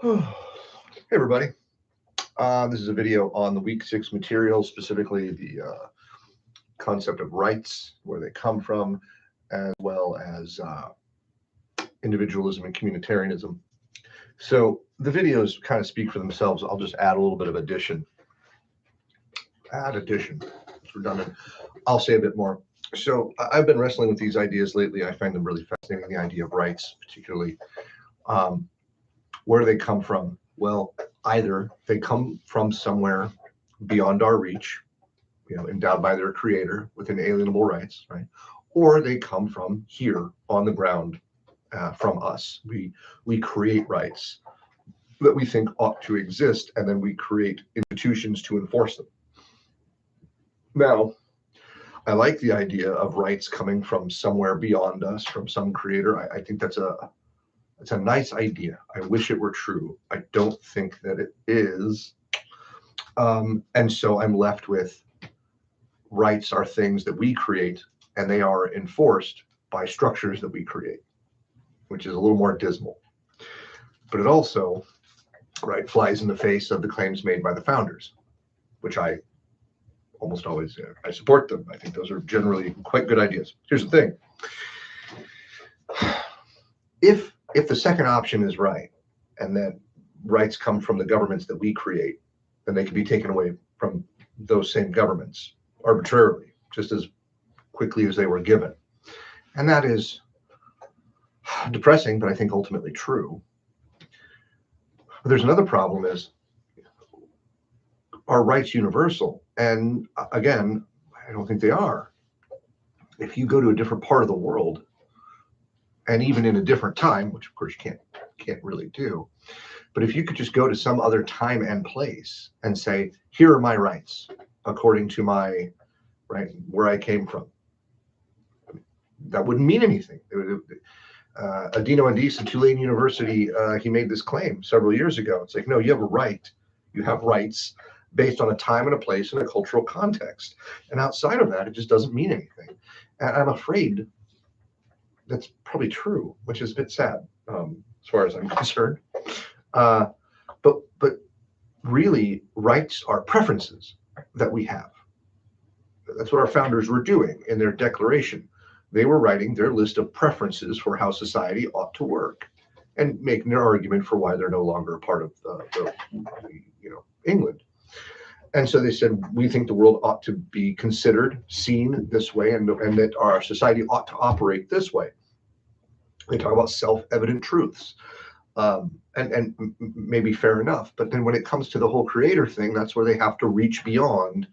Hey everybody, this is a video on the week 6 material, specifically the concept of rights, where they come from, as well as individualism and communitarianism. So the videos kind of speak for themselves. I'll just add a little bit of addition. It's redundant. I'll say a bit more. So I've been wrestling with these ideas lately. I find them really fascinating, the idea of rights, particularly. Where do they come from? Well, either they come from somewhere beyond our reach, endowed by their creator with inalienable rights, right? Or they come from here on the ground, from us. We create rights that we think ought to exist, and then we create institutions to enforce them. Now, I like the idea of rights coming from somewhere beyond us, from some creator. I think that's a nice idea. I wish it were true. I don't think that it is. And so I'm left with rights are things that we create, and they are enforced by structures that we create, which is a little more dismal. But it also, right, flies in the face of the claims made by the founders, which I almost always, I support them. I think those are generally quite good ideas. Here's the thing. If the second option is right, and that rights come from the governments that we create, then they can be taken away from those same governments arbitrarily, just as quickly as they were given. And that is depressing, but I think ultimately true. But there's another problem is, are rights universal? And again, I don't think they are. If you go to a different part of the world, and even in a different time, which of course you can't really do, but if you could just go to some other time and place and say, here are my rights according to my, right, where I came from, that wouldn't mean anything. Adino Andis at Tulane University, he made this claim several years ago. It's like, no, you have a right. You have rights based on a time and a place and a cultural context. And outside of that, it just doesn't mean anything. And I'm afraid that's probably true, which is a bit sad, as far as I'm concerned. But really, rights are preferences that we have. That's what our founders were doing in their declaration. They were writing their list of preferences for how society ought to work, and making their argument for why they're no longer a part of England. And so they said, we think the world ought to be considered, seen this way, and that our society ought to operate this way. They talk about self-evident truths, and maybe fair enough. But then when it comes to the whole creator thing, that's where they have to reach beyond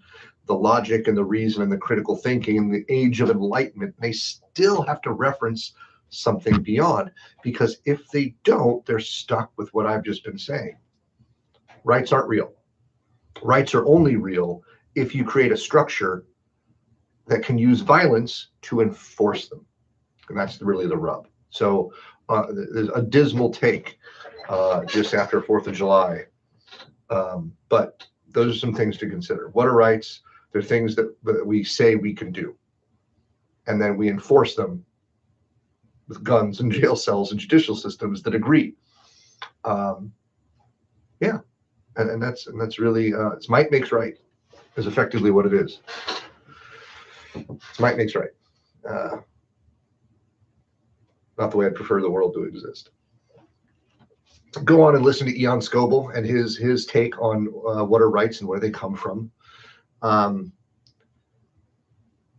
the logic and the reason and the critical thinking and the age of enlightenment. They still have to reference something beyond, because if they don't, they're stuck with what I've just been saying. Rights aren't real. Rights are only real if you create a structure that can use violence to enforce them. And that's really the rub. So there's a dismal take just after 4th of July. But those are some things to consider. What are rights? They're things that we say we can do. And then we enforce them with guns and jail cells and judicial systems that agree. Yeah. And that's really, it's might makes right is effectively what it is. It's might makes right. Not the way I'd prefer the world to exist. Go on and listen to Ian Scoble and his take on what are rights and where they come from.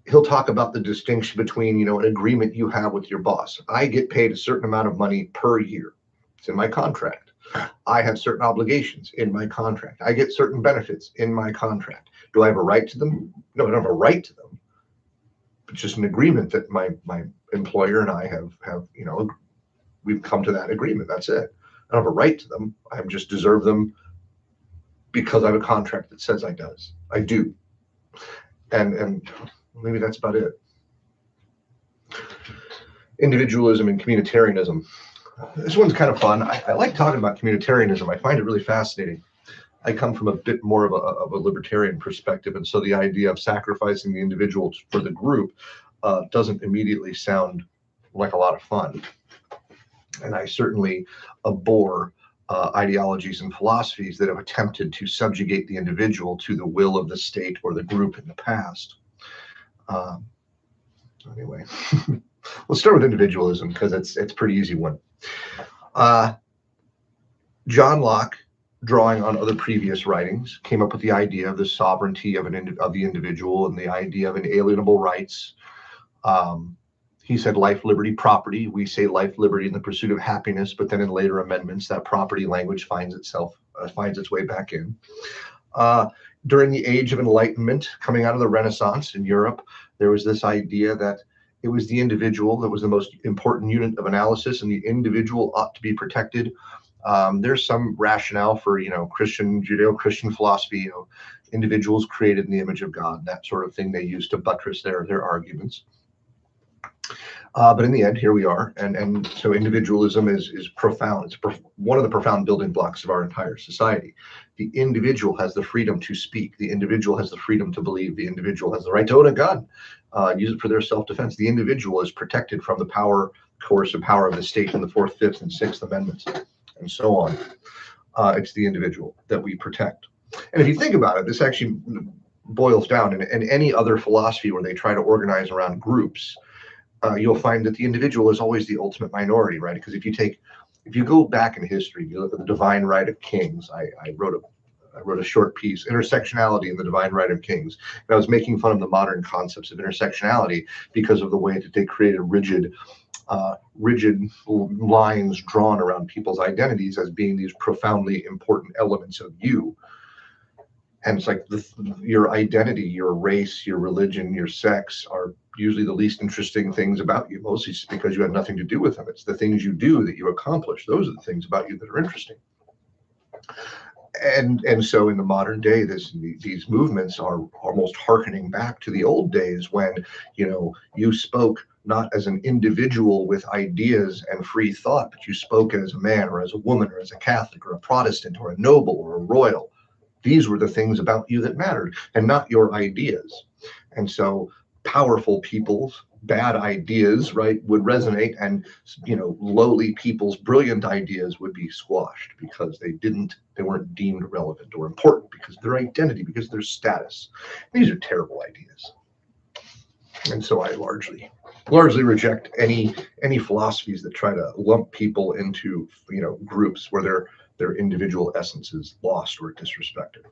He'll talk about the distinction between, an agreement you have with your boss. I get paid a certain amount of money per year. It's in my contract. I have certain obligations in my contract. I get certain benefits in my contract. Do I have a right to them? No, I don't have a right to them. It's just an agreement that my employer and I have we've come to that agreement. That's it. I don't have a right to them. I just deserve them because I have a contract that says I do. And maybe that's about it. Individualism and communitarianism. This one's kind of fun. I like talking about communitarianism. I find it really fascinating. I come from a bit more of a libertarian perspective, and so the idea of sacrificing the individual for the group doesn't immediately sound like a lot of fun. And I certainly abhor ideologies and philosophies that have attempted to subjugate the individual to the will of the state or the group in the past. Anyway, let's start with individualism because it's a pretty easy one. John Locke, drawing on other previous writings, came up with the idea of the sovereignty of the individual and the idea of inalienable rights. He said life, liberty, property. We say life, liberty, and the pursuit of happiness, but then in later amendments, that property language finds its way back in. During the Age of Enlightenment, coming out of the Renaissance in Europe, there was this idea that it was the individual that was the most important unit of analysis, and the individual ought to be protected. There's some rationale for, Judeo-Christian philosophy, individuals created in the image of God, that sort of thing they use to buttress their arguments. But in the end, here we are, and so individualism is profound. It's one of the profound building blocks of our entire society. The individual has the freedom to speak. The individual has the freedom to believe. The individual has the right to own a gun, use it for their self-defense. The individual is protected from the coercive power of the state in the 4th, 5th, and 6th Amendments, and so on. It's the individual that we protect. And if you think about it, this actually boils down in any other philosophy where they try to organize around groups. You'll find that the individual is always the ultimate minority, right? Because if you go back in history, you look at the divine right of kings. I wrote a short piece, Intersectionality in the Divine Right of Kings. And I was making fun of the modern concepts of intersectionality because of the way that they created rigid lines drawn around people's identities as being these profoundly important elements of you. And it's like your identity, your race, your religion, your sex are usually the least interesting things about you, mostly just because you have nothing to do with them. It's the things you do that you accomplish. Those are the things about you that are interesting. And so in the modern day, these movements are almost hearkening back to the old days when, you spoke not as an individual with ideas and free thought, but you spoke as a man or as a woman or as a Catholic or a Protestant or a noble or a royal. These were the things about you that mattered and not your ideas. And so powerful people's bad ideas, right, would resonate, and lowly people's brilliant ideas would be squashed because they weren't deemed relevant or important because of their identity, because of their status. These are terrible ideas. And so I largely reject any philosophies that try to lump people into groups where their individual essence is lost or disrespected.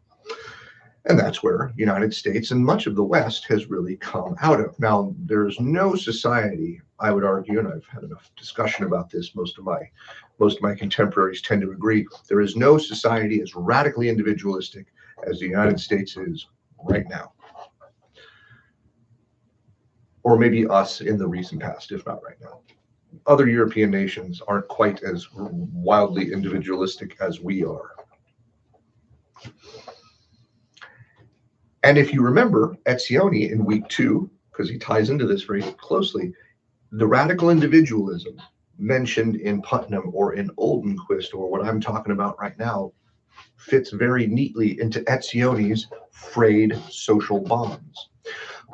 And that's where United States and much of the West has really come out of. Now, there's no society, I would argue, and I've had enough discussion about this, most of my contemporaries tend to agree, there is no society as radically individualistic as the United States is right now. Or maybe us in the recent past, if not right now. Other European nations aren't quite as wildly individualistic as we are. And if you remember Etzioni in week 2, because he ties into this very closely, the radical individualism mentioned in Putnam or in Oldenquist, or what I'm talking about right now, fits very neatly into Etzioni's frayed social bonds.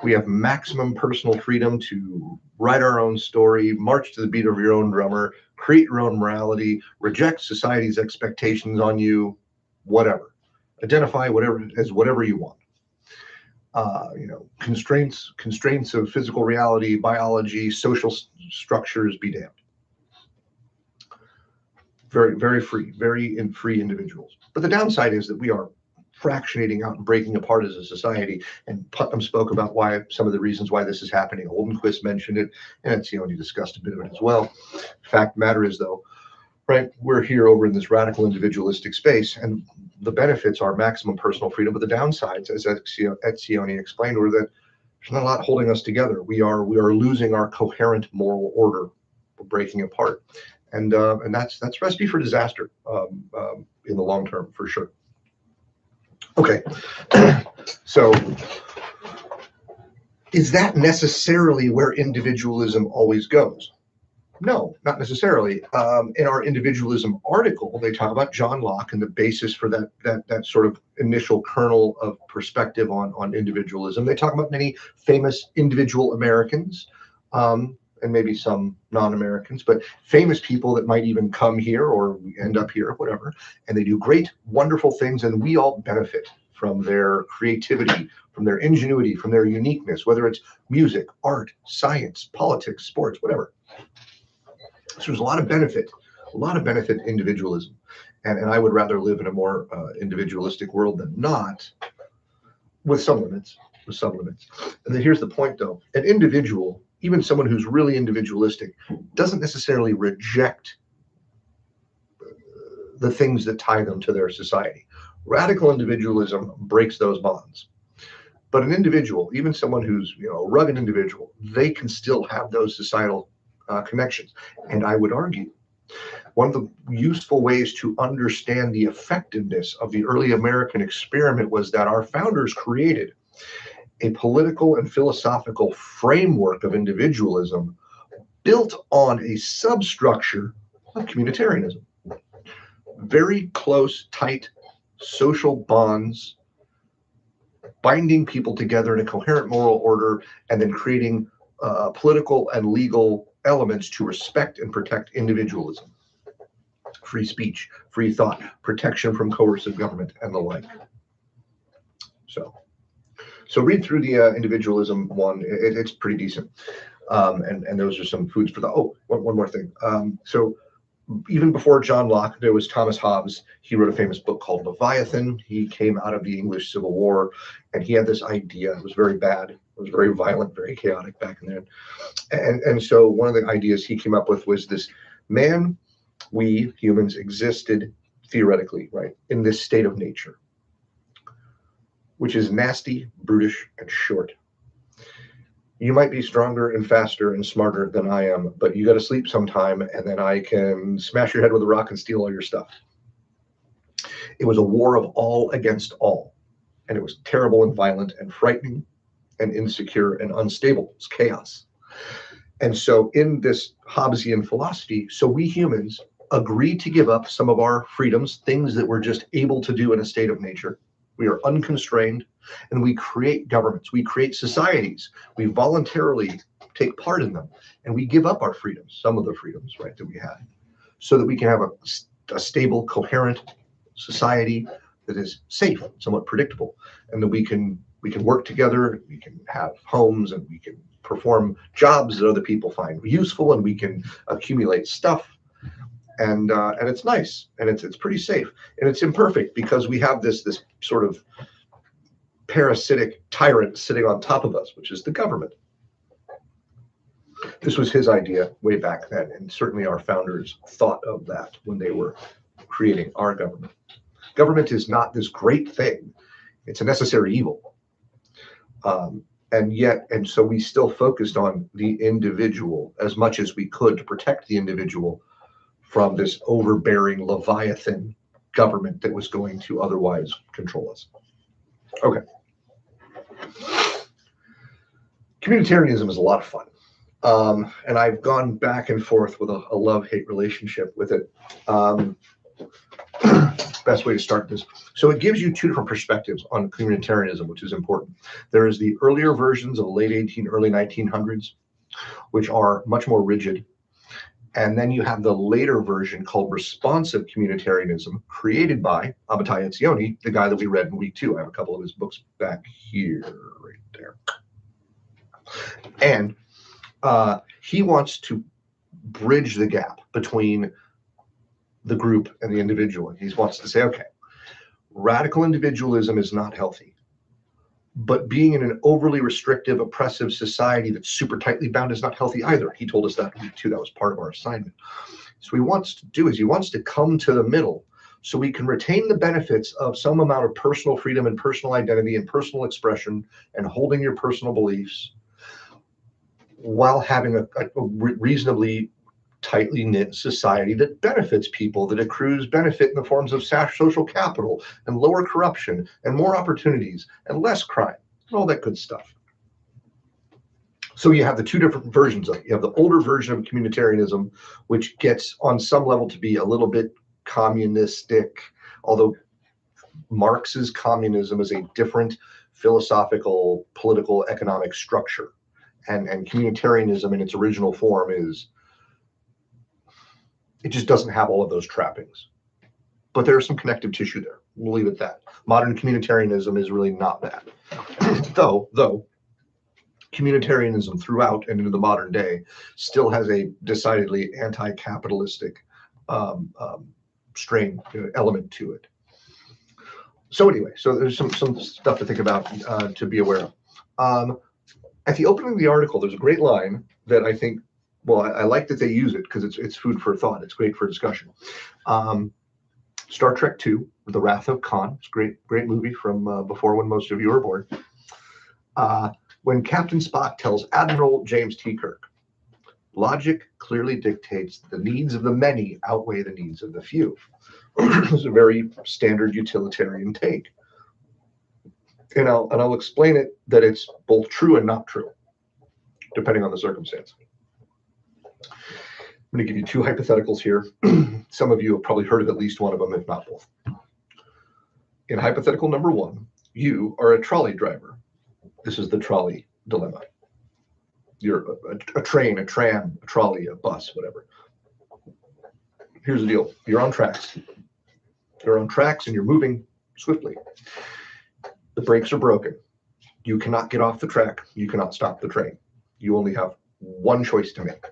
We have maximum personal freedom to write our own story, march to the beat of your own drummer, create your own morality, reject society's expectations on you, whatever. Identify whatever you want. Constraints of physical reality, biology, social structures, be damned. Very, very free, free individuals. But the downside is that we are fractionating out and breaking apart as a society. And Putnam spoke about some of the reasons why this is happening. Oldenquist mentioned it, and Etzioni discussed a bit of it as well. Fact of the matter is, though, right, we're here over in this radical individualistic space, and the benefits are maximum personal freedom, but the downsides, as Etzioni explained, were that there's not a lot holding us together. We are losing our coherent moral order. We're breaking apart, and that's recipe for disaster in the long term, for sure. Okay, so is that necessarily where individualism always goes? No, not necessarily. In our individualism article, they talk about John Locke and the basis for that sort of initial kernel of perspective on individualism. They talk about many famous individual Americans. and maybe some non-Americans, but famous people that might even come here or end up here, whatever, and they do great, wonderful things, and we all benefit from their creativity, from their ingenuity, from their uniqueness, whether it's music, art, science, politics, sports, whatever. So there's a lot of benefit individualism. And I would rather live in a more individualistic world than not, with some limits. And then here's the point, though. An individual, even someone who's really individualistic, doesn't necessarily reject the things that tie them to their society. Radical individualism breaks those bonds. But an individual, even someone who's a rugged individual, they can still have those societal connections. And I would argue one of the useful ways to understand the effectiveness of the early American experiment was that our founders created a political and philosophical framework of individualism built on a substructure of communitarianism. Very close, tight social bonds, binding people together in a coherent moral order, and then creating political and legal elements to respect and protect individualism, free speech, free thought, protection from coercive government, and the like. So read through the individualism one. It's pretty decent. And those are some foods for thought. Oh, one more thing. So even before John Locke, there was Thomas Hobbes. He wrote a famous book called Leviathan. He came out of the English Civil War, and he had this idea. It was very bad. It was very violent, very chaotic back then. And so one of the ideas he came up with was this: man, we humans existed theoretically, right, in this state of nature, which is nasty, brutish, and short. You might be stronger and faster and smarter than I am, but you got to sleep sometime, and then I can smash your head with a rock and steal all your stuff. It was a war of all against all, and it was terrible and violent and frightening and insecure and unstable. It's chaos. And so in this Hobbesian philosophy, so we humans agree to give up some of our freedoms, things that we're just able to do in a state of nature. We are unconstrained, and we create governments. We create societies. We voluntarily take part in them, and we give up our freedoms, some of the freedoms, right, that we had, so that we can have a stable, coherent society that is safe, somewhat predictable, and that we can work together. We can have homes, and we can perform jobs that other people find useful, and we can accumulate stuff. And it's nice, and it's pretty safe, and it's imperfect because we have this sort of parasitic tyrant sitting on top of us, which is the government. This was his idea way back then, and certainly our founders thought of that when they were creating our government. Government is not this great thing; it's a necessary evil. And so we still focused on the individual as much as we could to protect the individual from this overbearing Leviathan government that was going to otherwise control us. Okay. Communitarianism is a lot of fun. And I've gone back and forth with a love-hate relationship with it. Best way to start this. So it gives you two different perspectives on communitarianism, which is important. There is the earlier versions of the late early 1900s, which are much more rigid. And then you have the later version called responsive communitarianism, created by Amitai Etzioni, the guy that we read in week 2. I have a couple of his books back here, right there. And he wants to bridge the gap between the group and the individual. He wants to say, okay, radical individualism is not healthy, but being in an overly restrictive, oppressive society that's super tightly bound is not healthy either. He told us that in week 2. That was part of our assignment. So he wants to come to the middle so we can retain the benefits of some amount of personal freedom and personal identity and personal expression and holding your personal beliefs while having a reasonably tightly knit society that benefits people, that accrues benefit in the forms of social capital and lower corruption and more opportunities and less crime and all that good stuff. So you have the two different versions of it. You have the older version of communitarianism, which gets on some level to be a little bit communistic, although Marx's communism is a different philosophical, political, economic structure. And communitarianism in its original form it just doesn't have all of those trappings. But there's some connective tissue there. We'll leave it at that. Modern communitarianism is really not that. Though communitarianism throughout and into the modern day still has a decidedly anti-capitalistic strain, element to it. So anyway, so there's some stuff to think about, to be aware of. At the opening of the article, there's a great line that I think, well, I like that they use it because it's food for thought. It's great for discussion. Star Trek II, The Wrath of Khan. It's a great movie from before when most of you were born. When Captain Spock tells Admiral James T. Kirk, logic clearly dictates the needs of the many outweigh the needs of the few. It's a very standard utilitarian take. And I'll explain it that it's both true and not true, depending on the circumstance. I'm going to give you two hypotheticals here. Some of you have probably heard of at least one of them, if not both. In hypothetical number one, you are a trolley driver. This is the trolley dilemma. You're a train, a tram, a trolley, a bus, whatever. Here's the deal. You're on tracks. You're on tracks and you're moving swiftly. The brakes are broken. You cannot get off the track. You cannot stop the train. You only have one choice to make.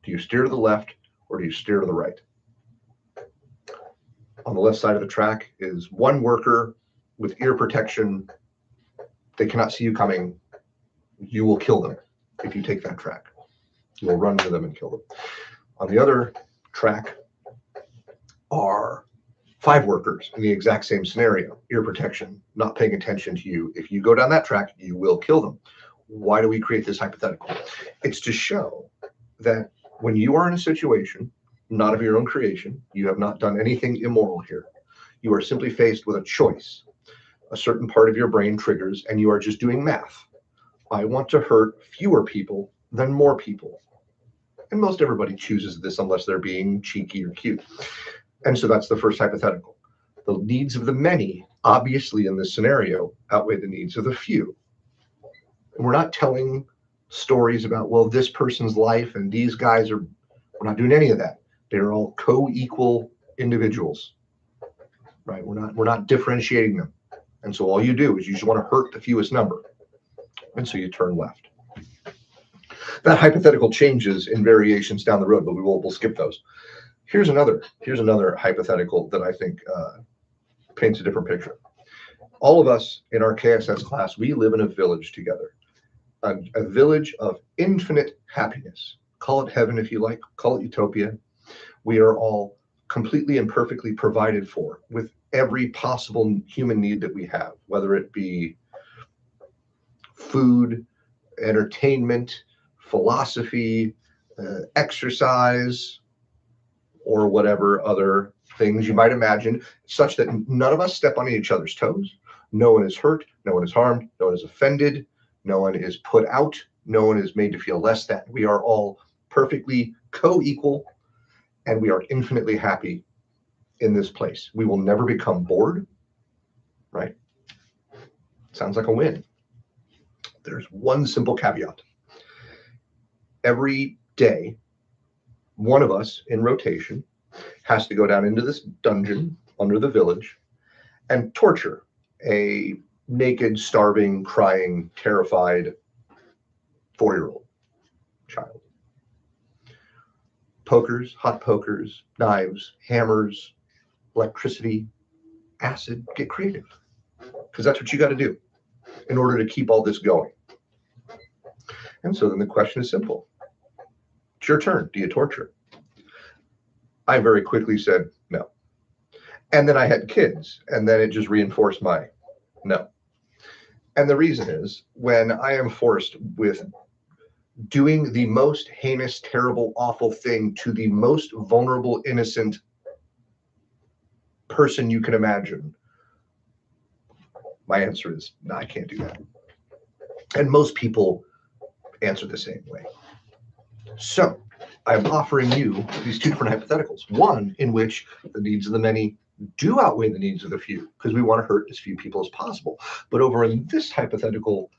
Do you steer to the left or do you steer to the right? On the left side of the track is one worker with ear protection. They cannot see you coming. You will kill them if you take that track. You will run into them and kill them. On the other track are 5 workers in the exact same scenario, ear protection, not paying attention to you. If you go down that track, you will kill them. Why do we create this hypothetical? It's to show that when you are in a situation, not of your own creation, you have not done anything immoral here. You are simply faced with a choice. A certain part of your brain triggers and you are just doing math. I want to hurt fewer people than more people. And most everybody chooses this unless they're being cheeky or cute. And so that's the first hypothetical. The needs of the many, obviously in this scenario, outweigh the needs of the few. And we're not telling stories about, well, this person's life and these guys are, we're not doing any of that. They're all co-equal individuals, right? We're not differentiating them. And so all you do is you just want to hurt the fewest number. And so you turn left. That hypothetical changes in variations down the road, but we'll skip those. Here's another hypothetical that I think paints a different picture. All of us in our KSS class, we live in a village together, a village of infinite happiness. Call it heaven if you like, call it utopia. We are all completely and perfectly provided for with every possible human need that we have, whether it be food, entertainment, philosophy, exercise, or whatever other things you might imagine, such that none of us step on each other's toes. No one is hurt, no one is harmed, no one is offended, no one is put out, no one is made to feel less than. We are all perfectly co-equal, and we are infinitely happy in this place. We will never become bored, right? Sounds like a win. There's one simple caveat. Every day, one of us in rotation has to go down into this dungeon under the village and torture a naked, starving, crying, terrified 4-year-old child. Pokers, hot pokers, knives, hammers, electricity, acid, get creative. Because that's what you got to do in order to keep all this going. And so then the question is simple. It's your turn. Do you torture? I very quickly said no. And then I had kids, and then it just reinforced my no. And the reason is, when I am forced with doing the most heinous, terrible, awful thing to the most vulnerable, innocent person you can imagine, my answer is, no, I can't do that. And most people answer the same way. So I'm offering you these two different hypotheticals. One in which the needs of the many do outweigh the needs of the few, because we want to hurt as few people as possible. But over in this hypothetical,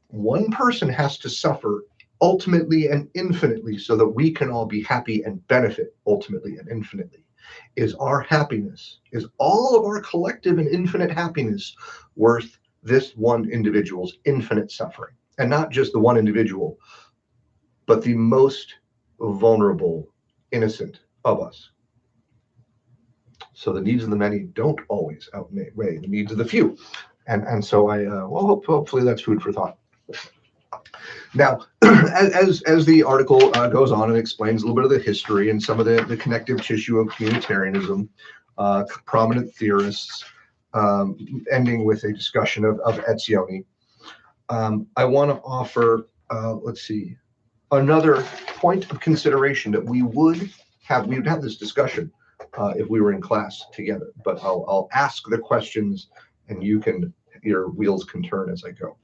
one person has to suffer ultimately and infinitely, so that we can all be happy and benefit ultimately and infinitely? Is our happiness, is all of our collective and infinite happiness worth this one individual's infinite suffering? And not just the one individual, but the most vulnerable, innocent of us. So the needs of the many don't always outweigh the needs of the few. And so hopefully that's food for thought. Now, as the article goes on and explains a little bit of the history and some of the connective tissue of communitarianism, prominent theorists, ending with a discussion of Etzioni, I want to offer, another point of consideration that we would have this discussion if we were in class together. But I'll ask the questions, and your wheels can turn as I go.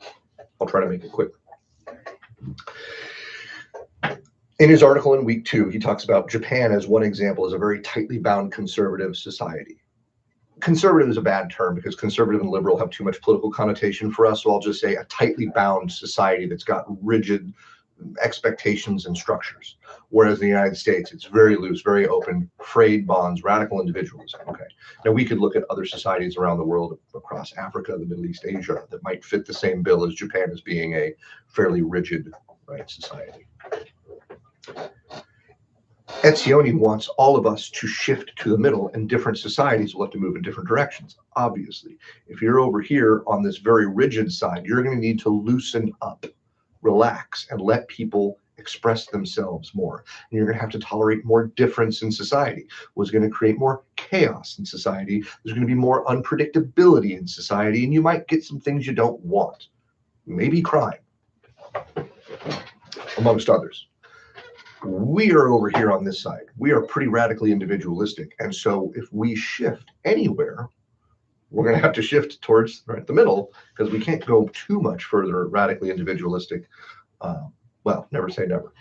I'll try to make it quick. In his article in week 2, he talks about Japan as one example as a very tightly bound conservative society. Conservative is a bad term because conservative and liberal have too much political connotation for us. So I'll just say a tightly bound society that's got rigid expectations and structures. Whereas in the United States, it's very loose, very open, frayed bonds, radical individualism. Okay. Now we could look at other societies around the world, across Africa, the Middle East, Asia, that might fit the same bill as Japan as being a fairly rigid, right, society. Etzioni wants all of us to shift to the middle, and different societies will have to move in different directions. Obviously, if you're over here on this very rigid side, you're going to need to loosen up, relax, and let people express themselves more. And you're going to have to tolerate more difference in society, what's going to create more chaos in society. There's going to be more unpredictability in society, and you might get some things you don't want, maybe crime, amongst others. We are over here on this side. We are pretty radically individualistic. And so if we shift anywhere, we're going to have to shift towards right the middle, because we can't go too much further radically individualistic. Well, never say never.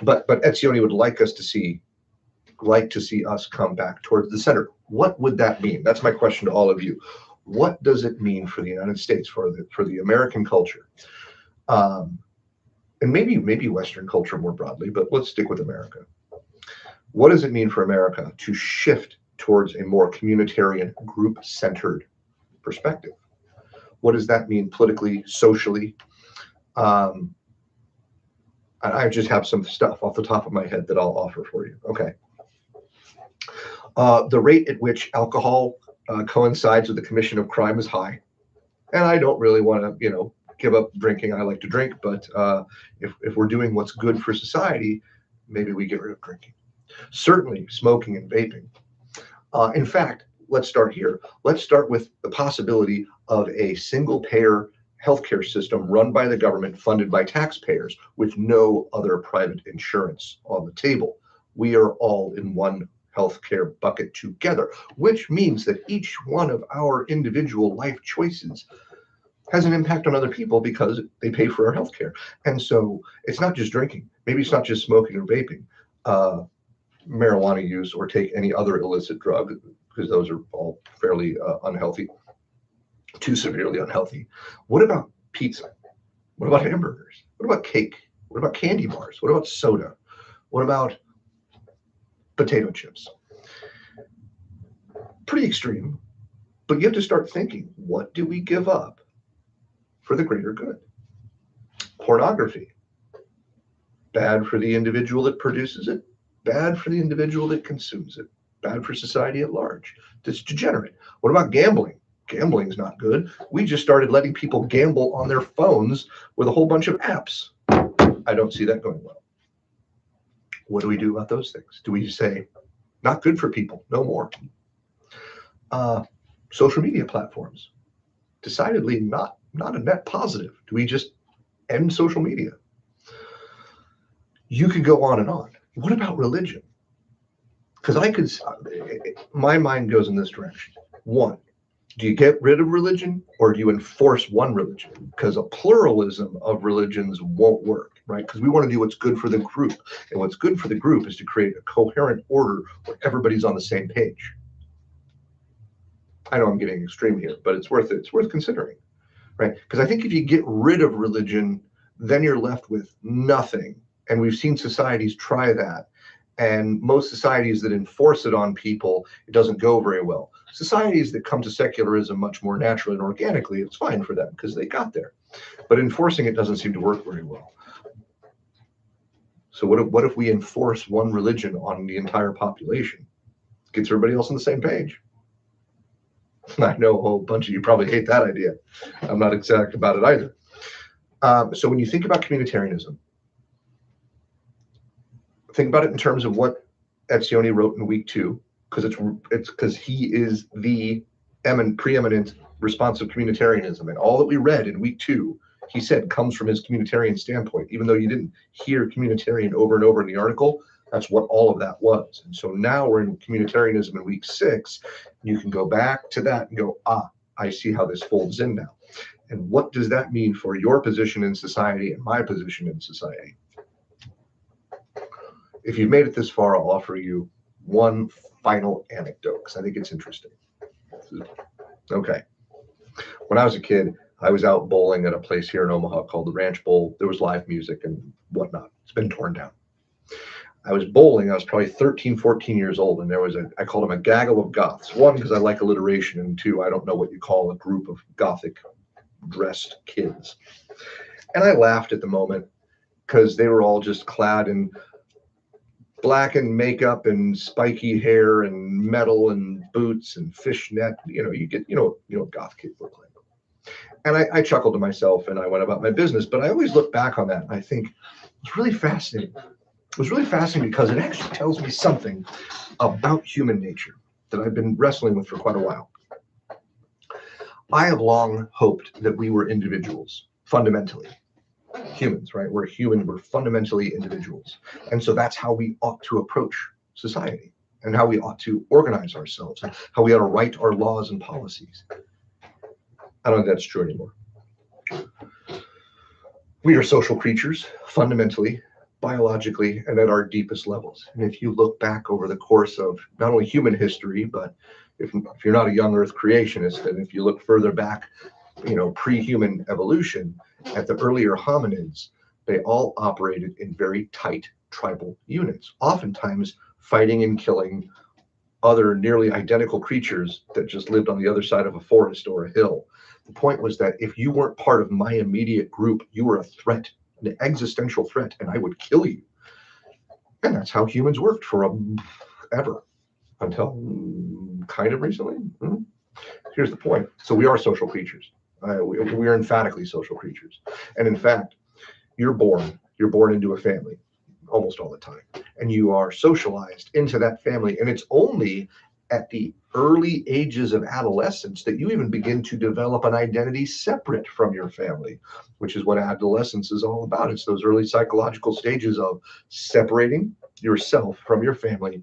But Etzioni would like to see us come back towards the center. What would that mean? That's my question to all of you. What does it mean for the United States, for the American culture? And maybe Western culture more broadly, but let's stick with America. What does it mean for America to shift towards a more communitarian, group-centered perspective? What does that mean politically, socially? I just have some stuff off the top of my head that I'll offer for you. Okay. The rate at which alcohol coincides with the commission of crime is high. And I don't really want to, give up drinking. I like to drink, but if we're doing what's good for society, maybe we get rid of drinking. Certainly smoking and vaping. In fact, let's start here. Let's start with the possibility of a single-payer healthcare system run by the government, funded by taxpayers, with no other private insurance on the table. We are all in one healthcare bucket together, which means that each one of our individual life choices has an impact on other people because they pay for our healthcare. And so it's not just drinking. Maybe it's not just smoking or vaping, marijuana use, or take any other illicit drug, because those are all fairly unhealthy, too severely unhealthy. What about pizza? What about hamburgers? What about cake? What about candy bars? What about soda? What about potato chips? Pretty extreme, but you have to start thinking, what do we give up for the greater good? Pornography, bad for the individual that produces it, bad for the individual that consumes it, bad for society at large. It's degenerate. What about gambling? Gambling's not good. We just started letting people gamble on their phones with a whole bunch of apps. I don't see that going well. What do we do about those things? Do we say, not good for people, no more? Social media platforms, decidedly not a net positive. Do we just end social media? You could go on and on. What about religion? Because my mind goes in this direction. One, do you get rid of religion, or do you enforce one religion? Because a pluralism of religions won't work, right? Because we want to do what's good for the group. And what's good for the group is to create a coherent order where everybody's on the same page. I know I'm getting extreme here, but it's worth considering, right? Because I think if you get rid of religion, then you're left with nothing. And we've seen societies try that. And most societies that enforce it on people, it doesn't go very well. Societies that come to secularism much more naturally and organically, it's fine for them because they got there. But enforcing it doesn't seem to work very well. So what if we enforce one religion on the entire population? Gets everybody else on the same page. I know a whole bunch of you probably hate that idea. I'm not exact about it either. So when you think about communitarianism, think about it in terms of what Etzioni wrote in week 2, because it's because he is the preeminent responsive communitarianism, and all that we read in week 2, he said, comes from his communitarian standpoint. Even though you didn't hear communitarian over and over in the article, that's what all of that was. And so now we're in communitarianism in week 6. You can go back to that and go, I see how this folds in now. And what does that mean for your position in society and my position in society? If you've made it this far, I'll offer you one final anecdote because I think it's interesting. Okay. When I was a kid, I was out bowling at a place here in Omaha called the Ranch Bowl. There was live music and whatnot. It's been torn down. I was bowling. I was probably 13, 14 years old, and there was I called them a gaggle of goths. One, because I like alliteration, and two, I don't know what you call a group of gothic dressed kids. And I laughed at the moment because they were all just clad in black and makeup and spiky hair and metal and boots and fishnet. You know goth kids look like. And I chuckled to myself and I went about my business. But I always look back on that and I think it's really fascinating. It was really fascinating because it actually tells me something about human nature that I've been wrestling with for quite a while. I have long hoped that we were individuals, fundamentally. Humans, right? We're human, we're fundamentally individuals. And so that's how we ought to approach society and how we ought to organize ourselves and how we ought to write our laws and policies. I don't think that's true anymore. We are social creatures, fundamentally, biologically, and at our deepest levels. And if you look back over the course of not only human history, but if you're not a young Earth creationist, and if you look further back, pre-human evolution, at the earlier hominids, they all operated in very tight tribal units, oftentimes fighting and killing other nearly identical creatures that just lived on the other side of a forest or a hill. The point was that if you weren't part of my immediate group, you were a threat, an existential threat, and I would kill you. And that's how humans worked ever, until kind of recently. Here's the point. So we are social creatures. We are emphatically social creatures. And in fact, you're born into a family almost all the time. And you are socialized into that family. And it's only at the early ages of adolescence that you even begin to develop an identity separate from your family, which is what adolescence is all about. It's those early psychological stages of separating yourself from your family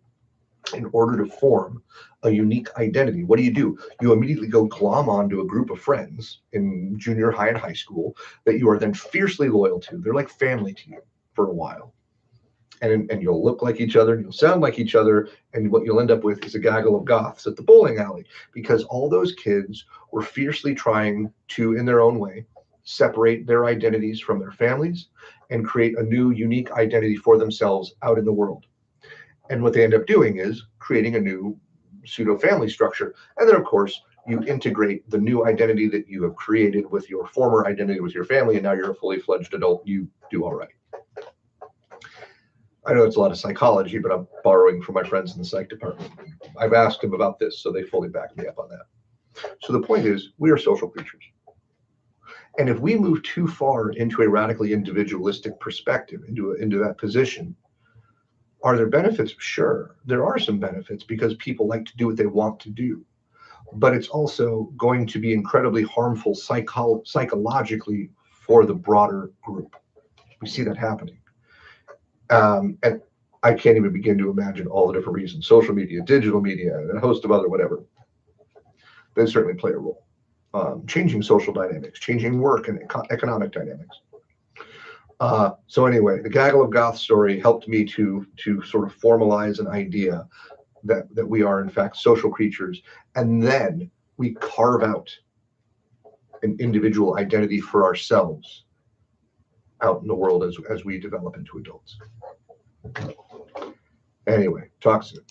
in order to form a unique identity. What do? You immediately go glom onto a group of friends in junior high and high school that you are then fiercely loyal to. They're like family to you for a while. And you'll look like each other, and you'll sound like each other, and what you'll end up with is a gaggle of goths at the bowling alley, because all those kids were fiercely trying to, in their own way, separate their identities from their families and create a new, unique identity for themselves out in the world. And what they end up doing is creating a new pseudo-family structure. And then, of course, you integrate the new identity that you have created with your former identity with your family, and now you're a fully fledged adult. You do all right. I know it's a lot of psychology, but I'm borrowing from my friends in the psych department. I've asked them about this, so they fully back me up on that. So the point is, we are social creatures. And if we move too far into a radically individualistic perspective, into that position, are there benefits? Sure, there are some benefits because people like to do what they want to do. But it's also going to be incredibly harmful psychologically for the broader group. We see that happening. And I can't even begin to imagine all the different reasons. Social media, digital media, and a host of other whatever. They certainly play a role. Changing social dynamics, changing work and economic dynamics. So anyway, the Gaggle of Goth story helped me to sort of formalize an idea that we are in fact social creatures, and then we carve out an individual identity for ourselves out in the world as we develop into adults. Anyway, talk soon.